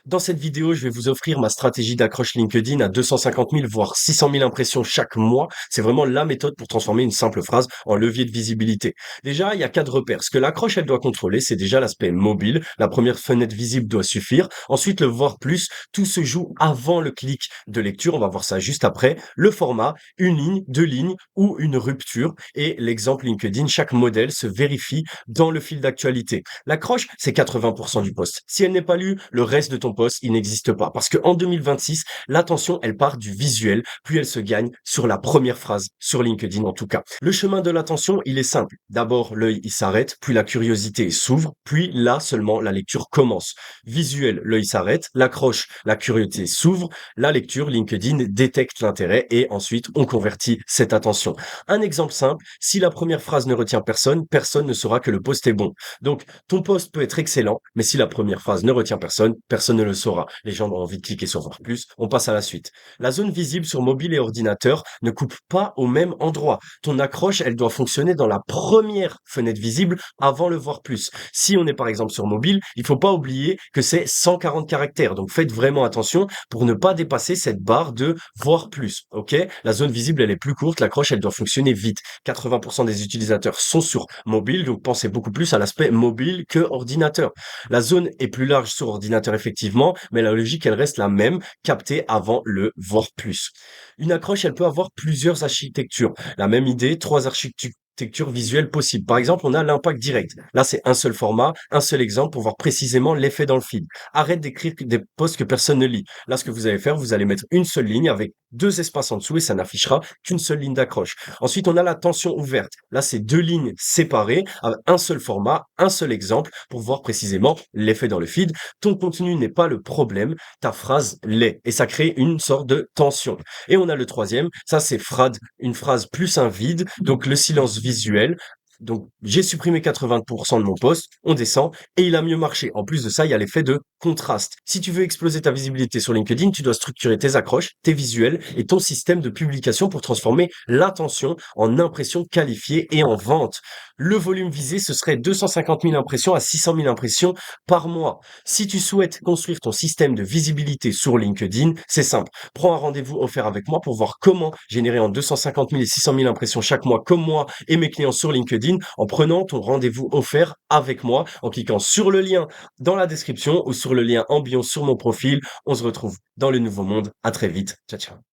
Dans cette vidéo, je vais vous offrir ma stratégie d'accroche LinkedIn à 250 000 voire 600 000 impressions chaque mois. C'est vraiment la méthode pour transformer une simple phrase en levier de visibilité. Déjà, il y a 4 repères. Ce que l'accroche, elle doit contrôler, c'est déjà l'aspect mobile. La première fenêtre visible doit suffire. Ensuite, le voir plus. Tout se joue avant le clic de lecture. On va voir ça juste après. Le format, une ligne, 2 lignes ou une rupture. Et l'exemple LinkedIn, chaque modèle se vérifie dans le fil d'actualité. L'accroche, c'est 80% du post. Si elle n'est pas lue, le reste de ton post, il n'existe pas. Parce qu'en 2026, l'attention, elle part du visuel, puis elle se gagne sur la première phrase, sur LinkedIn en tout cas. Le chemin de l'attention, il est simple. D'abord, l'œil, il s'arrête, puis la curiosité s'ouvre, puis là seulement la lecture commence. Visuel, l'œil s'arrête, l'accroche, la curiosité s'ouvre, la lecture, LinkedIn détecte l'intérêt et ensuite on convertit cette attention. Un exemple simple, si la première phrase ne retient personne, personne ne saura que le post est bon. Donc, ton post peut être excellent, mais si la première phrase ne retient personne, personne ne le saura. Les gens ont envie de cliquer sur voir plus. On passe à la suite. La zone visible sur mobile et ordinateur ne coupe pas au même endroit. Ton accroche, elle doit fonctionner dans la première fenêtre visible avant le voir plus. Si on est par exemple sur mobile, il faut pas oublier que c'est 140 caractères. Donc faites vraiment attention pour ne pas dépasser cette barre de voir plus. Ok? La zone visible, elle est plus courte. L'accroche, elle doit fonctionner vite. 80% des utilisateurs sont sur mobile, donc pensez beaucoup plus à l'aspect mobile que ordinateur. La zone est plus large sur ordinateur effectivement, mais la logique elle reste la même, capter avant le voir plus. Une accroche elle peut avoir plusieurs architectures. La même idée, 3 architectures visuelles possibles. Par exemple, on a l'impact direct. Là, c'est un seul format, un seul exemple pour voir précisément l'effet dans le feed. Arrête d'écrire des posts que personne ne lit. Là, ce que vous allez faire, vous allez mettre une seule ligne avec 2 espaces en dessous et ça n'affichera qu'une seule ligne d'accroche. Ensuite, on a la tension ouverte. Là, c'est 2 lignes séparées avec un seul format, un seul exemple pour voir précisément l'effet dans le feed. Ton contenu n'est pas le problème, ta phrase l'est. Et ça crée une sorte de tension. Et on a le troisième, ça c'est frad, une phrase plus un vide, donc le silence visuel. Donc, j'ai supprimé 80% de mon post, on descend, et il a mieux marché. En plus de ça, il y a l'effet de contraste. Si tu veux exploser ta visibilité sur LinkedIn, tu dois structurer tes accroches, tes visuels et ton système de publication pour transformer l'attention en impression qualifiée et en vente. Le volume visé, ce serait 250 000 impressions à 600 000 impressions par mois. Si tu souhaites construire ton système de visibilité sur LinkedIn, c'est simple. Prends un rendez-vous offert avec moi pour voir comment générer en 250 000 et 600 000 impressions chaque mois comme moi et mes clients sur LinkedIn en prenant ton rendez-vous offert avec moi en cliquant sur le lien dans la description ou sur le lien en bio sur mon profil. On se retrouve dans le nouveau monde. À très vite. Ciao, ciao.